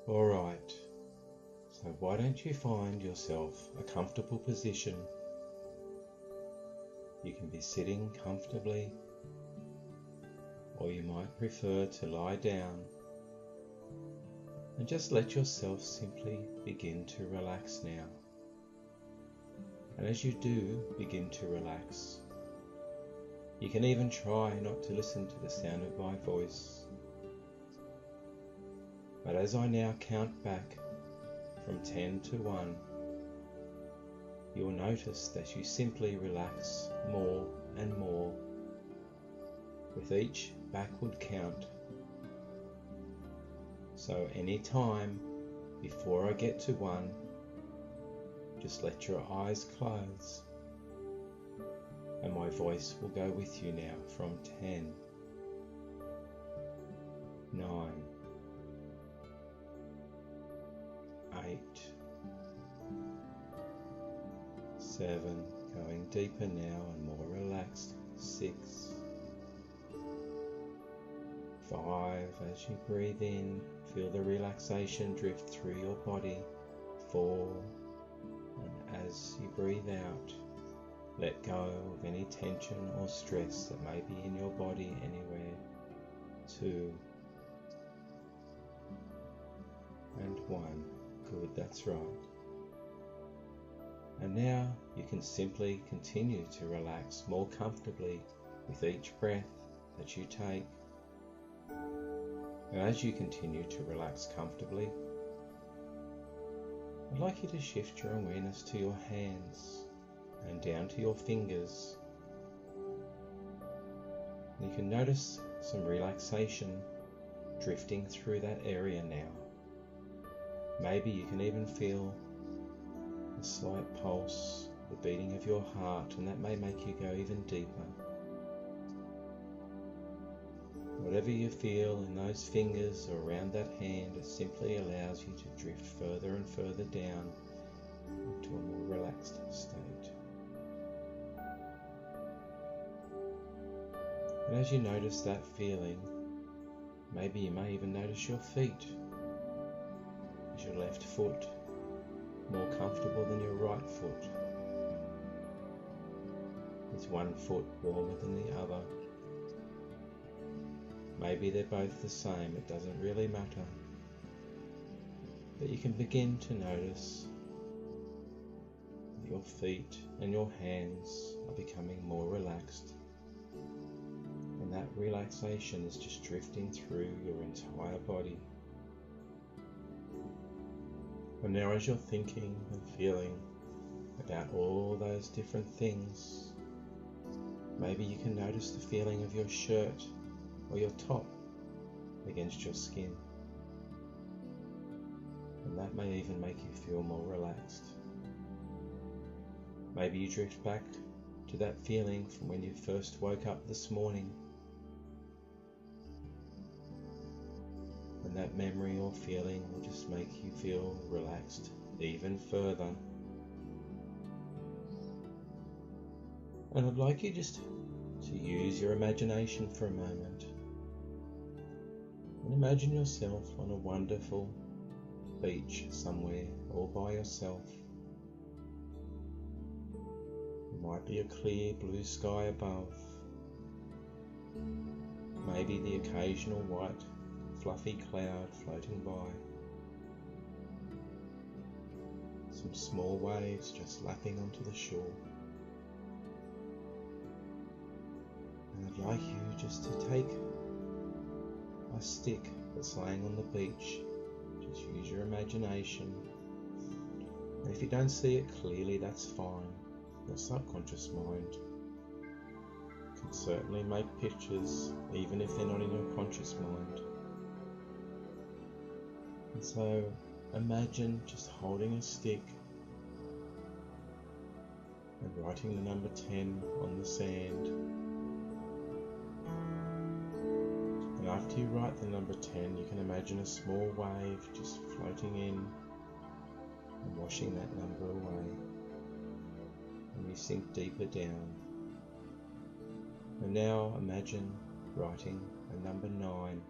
Alright, so why don't you find yourself a comfortable position? You can be sitting comfortably, or you might prefer to lie down, and just let yourself simply begin to relax now. And as you do begin to relax, you can even try not to listen to the sound of my voice. But as I now count back from 10 to 1, you'll notice that you simply relax more and more with each backward count. So any time before I get to 1, just let your eyes close, and my voice will go with you now from 10, 9, 8, 7, going deeper now and more relaxed, 6, 5, as you breathe in, feel the relaxation drift through your body, 4, and as you breathe out, let go of any tension or stress that may be in your body anywhere, 2, and 1. Good, that's right. And now you can simply continue to relax more comfortably with each breath that you take. And as you continue to relax comfortably, I'd like you to shift your awareness to your hands and down to your fingers. And you can notice some relaxation drifting through that area now. Maybe you can even feel a slight pulse, the beating of your heart, and that may make you go even deeper. Whatever you feel in those fingers or around that hand, it simply allows you to drift further and further down into a more relaxed state. And as you notice that feeling, maybe you may even notice your feet. Is your left foot more comfortable than your right foot? Is one foot warmer than the other? Maybe they're both the same, it doesn't really matter. But you can begin to notice that your feet and your hands are becoming more relaxed. And that relaxation is just drifting through your entire body. And now as you're thinking and feeling about all those different things, maybe you can notice the feeling of your shirt or your top against your skin. And that may even make you feel more relaxed. Maybe you drift back to that feeling from when you first woke up this morning. And that memory or feeling will just make you feel relaxed even further. And I'd like you just to use your imagination for a moment. And imagine yourself on a wonderful beach somewhere, all by yourself. There might be a clear blue sky above. Maybe the occasional white fluffy cloud floating by. Some small waves just lapping onto the shore. And I'd like you just to take a stick that's laying on the beach. Just use your imagination. And if you don't see it clearly, that's fine. Your subconscious mind can certainly make pictures, even if they're not in your conscious mind. And so imagine just holding a stick and writing the number 10 on the sand. And after you write the number 10, you can imagine a small wave just floating in and washing that number away. And you sink deeper down. And now imagine writing a number 9.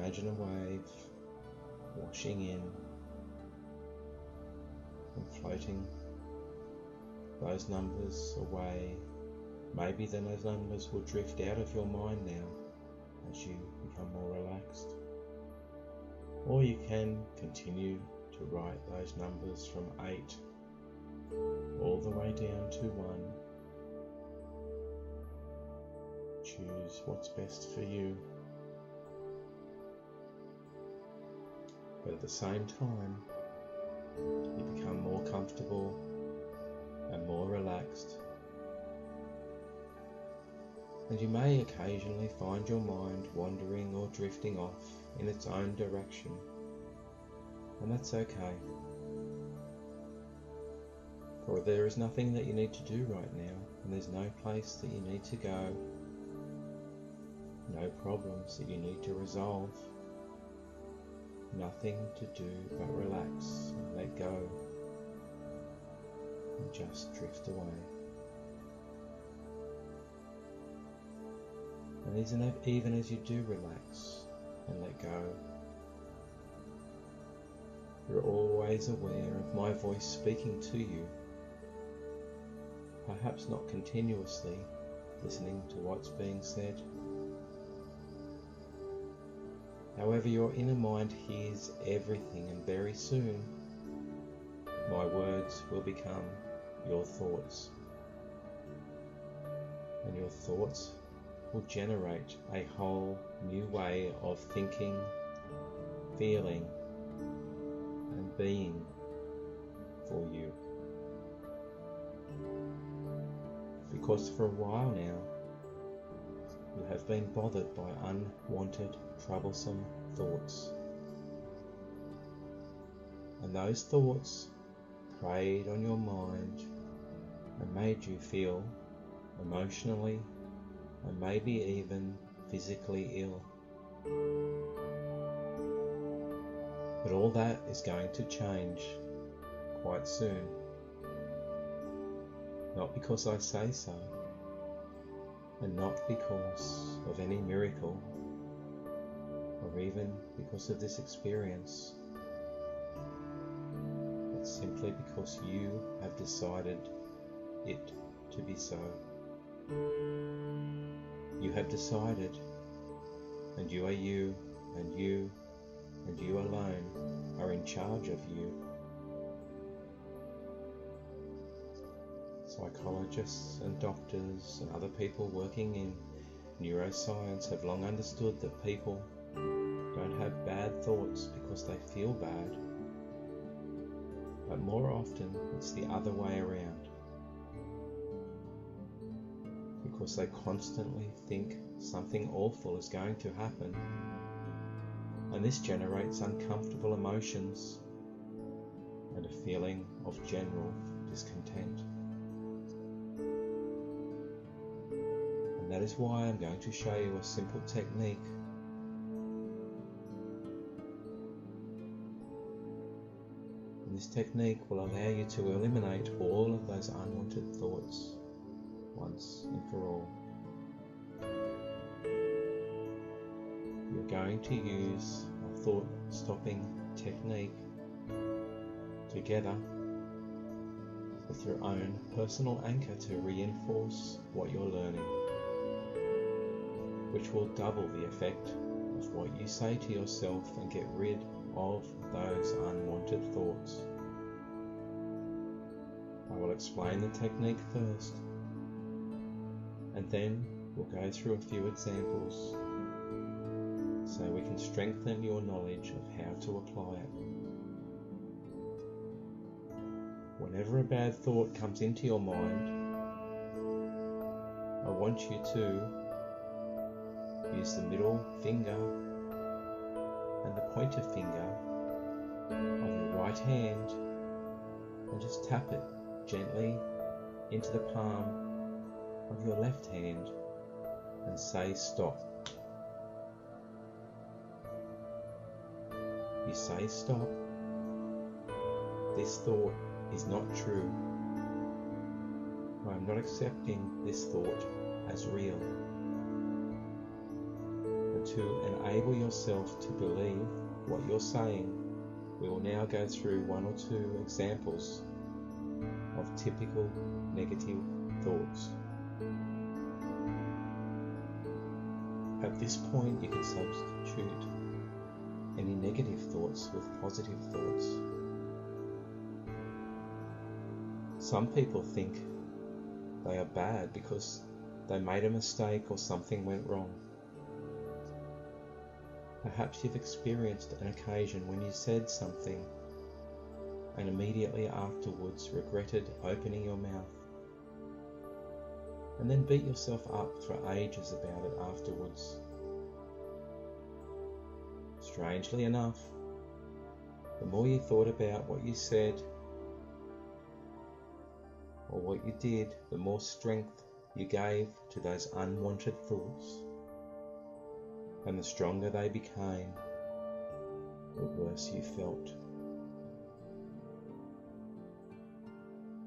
imagine a wave washing in and floating those numbers away. Maybe then those numbers will drift out of your mind now as you become more relaxed. Or you can continue to write those numbers from 8 all the way down to 1. Choose what's best for you. But at the same time, you become more comfortable and more relaxed. And you may occasionally find your mind wandering or drifting off in its own direction. And that's okay. For there is nothing that you need to do right now, and there's no place that you need to go, no problems that you need to resolve, nothing to do but relax and let go and just drift away. And even as you do relax and let go, you're always aware of my voice speaking to you, perhaps not continuously listening to what's being said. However, your inner mind hears everything, and very soon my words will become your thoughts. And your thoughts will generate a whole new way of thinking, feeling, and being for you. Because for a while now, you have been bothered by unwanted, troublesome thoughts. And those thoughts preyed on your mind and made you feel emotionally and maybe even physically ill. But all that is going to change quite soon. Not because I say so, and not because of any miracle, or even because of this experience, but simply because you have decided it to be so. You have decided, and you are you, and you, and you alone are in charge of you. Psychologists and doctors and other people working in neuroscience have long understood that people don't have bad thoughts because they feel bad, but more often it's the other way around, because they constantly think something awful is going to happen, and this generates uncomfortable emotions and a feeling of general discontent. And that is why I'm going to show you a simple technique and this technique will allow you to eliminate all of those unwanted thoughts once and for all. You're going to use a thought-stopping technique together with your own personal anchor to reinforce what you're learning, which will double the effect of what you say to yourself and get rid of those unwanted thoughts. I will explain the technique first, and then we'll go through a few examples so we can strengthen your knowledge of how to apply it. Whenever a bad thought comes into your mind, I want you to use the middle finger and the pointer finger of your right hand and just tap it gently into the palm of your left hand and say stop. You say stop. This thought is not true. I am not accepting this thought as real. And to enable yourself to believe what you're saying, we will now go through one or two examples of typical negative thoughts. At this point, you can substitute any negative thoughts with positive thoughts. Some people think they are bad because they made a mistake or something went wrong. Perhaps you've experienced an occasion when you said something and immediately afterwards regretted opening your mouth, and then beat yourself up for ages about it afterwards. Strangely enough, the more you thought about what you said or what you did, the more strength you gave to those unwanted thoughts, and the stronger they became, the worse you felt.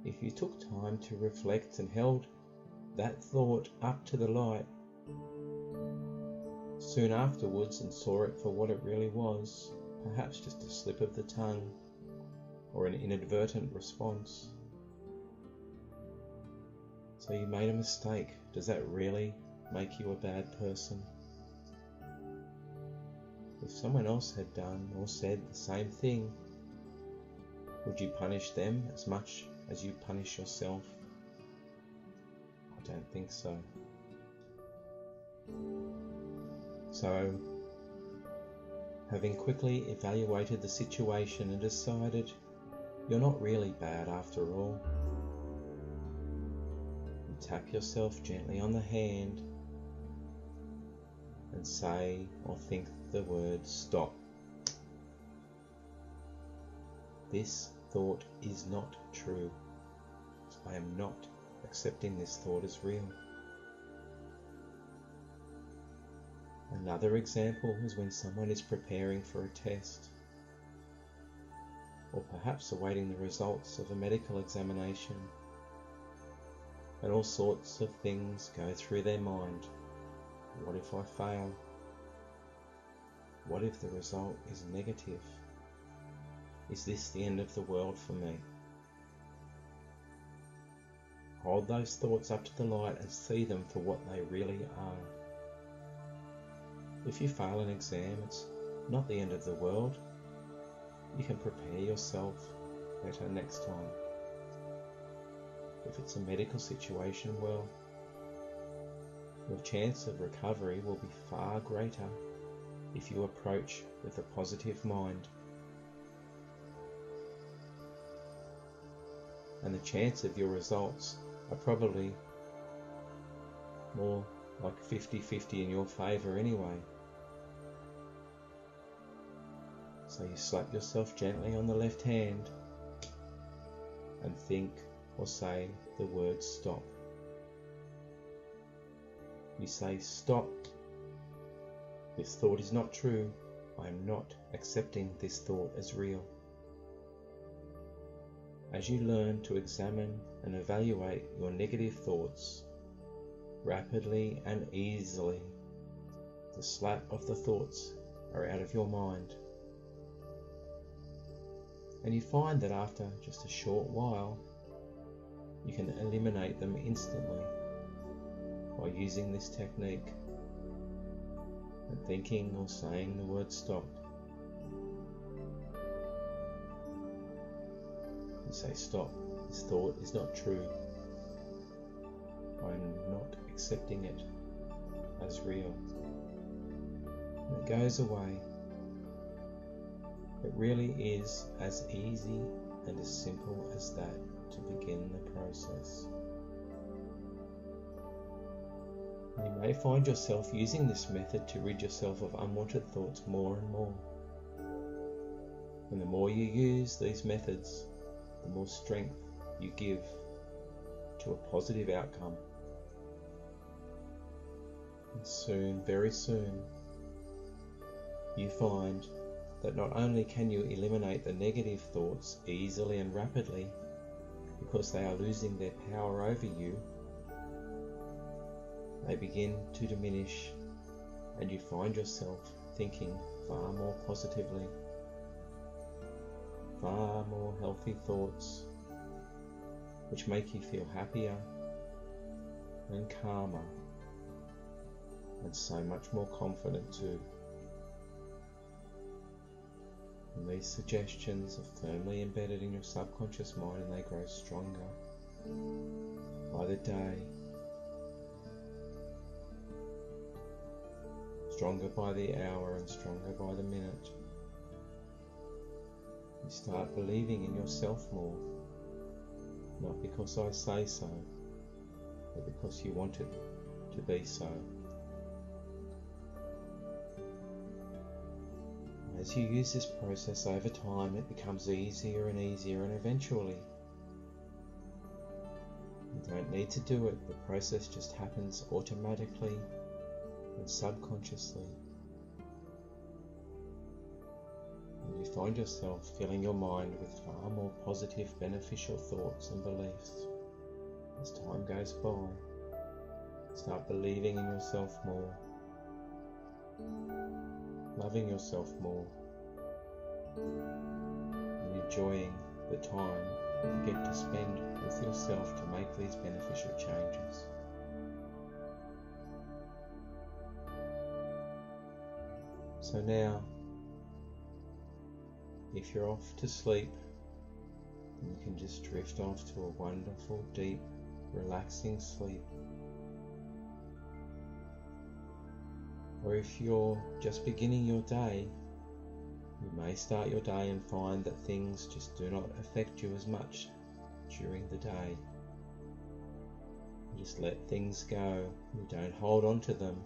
If you took time to reflect and held that thought up to the light soon afterwards and saw it for what it really was, perhaps just a slip of the tongue or an inadvertent response. So you made a mistake. Does that really make you a bad person? If someone else had done or said the same thing, would you punish them as much as you punish yourself? I don't think so. So, having quickly evaluated the situation and decided you're not really bad after all, you tap yourself gently on the hand and say or think the word stop. This thought is not true. I am not accepting this thought as real. Another example is when someone is preparing for a test, or perhaps awaiting the results of a medical examination, and all sorts of things go through their mind. What if I fail? What if the result is negative? Is this the end of the world for me? Hold those thoughts up to the light and see them for what they really are. If you fail an exam, it's not the end of the world. You can prepare yourself better next time. If it's a medical situation, well, your chance of recovery will be far greater if you approach with a positive mind. And the chance of your results are probably more like 50-50 in your favour anyway. So you slap yourself gently on the left hand and think or say the word stop. You say, stop. This thought is not true. I am not accepting this thought as real. As you learn to examine and evaluate your negative thoughts rapidly and easily, the slap of the thoughts are out of your mind. And you find that after just a short while, you can eliminate them instantly by using this technique and thinking or saying the word stop. You say, stop, this thought is not true. I'm not accepting it as real. And it goes away. It really is as easy and as simple as that to begin the process. You may find yourself using this method to rid yourself of unwanted thoughts more and more. And the more you use these methods, the more strength you give to a positive outcome. And soon, very soon, you find that not only can you eliminate the negative thoughts easily and rapidly because they are losing their power over you, they begin to diminish and you find yourself thinking far more positively, far more healthy thoughts, which make you feel happier and calmer and so much more confident too. And these suggestions are firmly embedded in your subconscious mind, and they grow stronger by the day, stronger by the hour, and stronger by the minute. You start believing in yourself more, not because I say so, but because you want it to be so. As you use this process over time, it becomes easier and easier, and eventually you don't need to do it. The process just happens automatically and subconsciously. And you find yourself filling your mind with far more positive, beneficial thoughts and beliefs. As time goes by, start believing in yourself more, loving yourself more, and enjoying the time you get to spend with yourself to make these beneficial changes. So now, if you're off to sleep, you can just drift off to a wonderful, deep, relaxing sleep. Or if you're just beginning your day, you may start your day and find that things just do not affect you as much during the day. You just let things go. You don't hold on to them.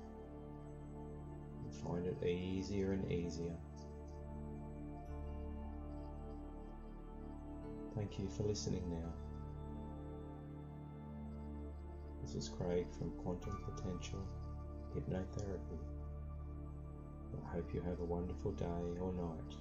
You find it easier and easier. Thank you for listening now. This is Craig from Quantum Potential Hypnotherapy. I hope you have a wonderful day or night.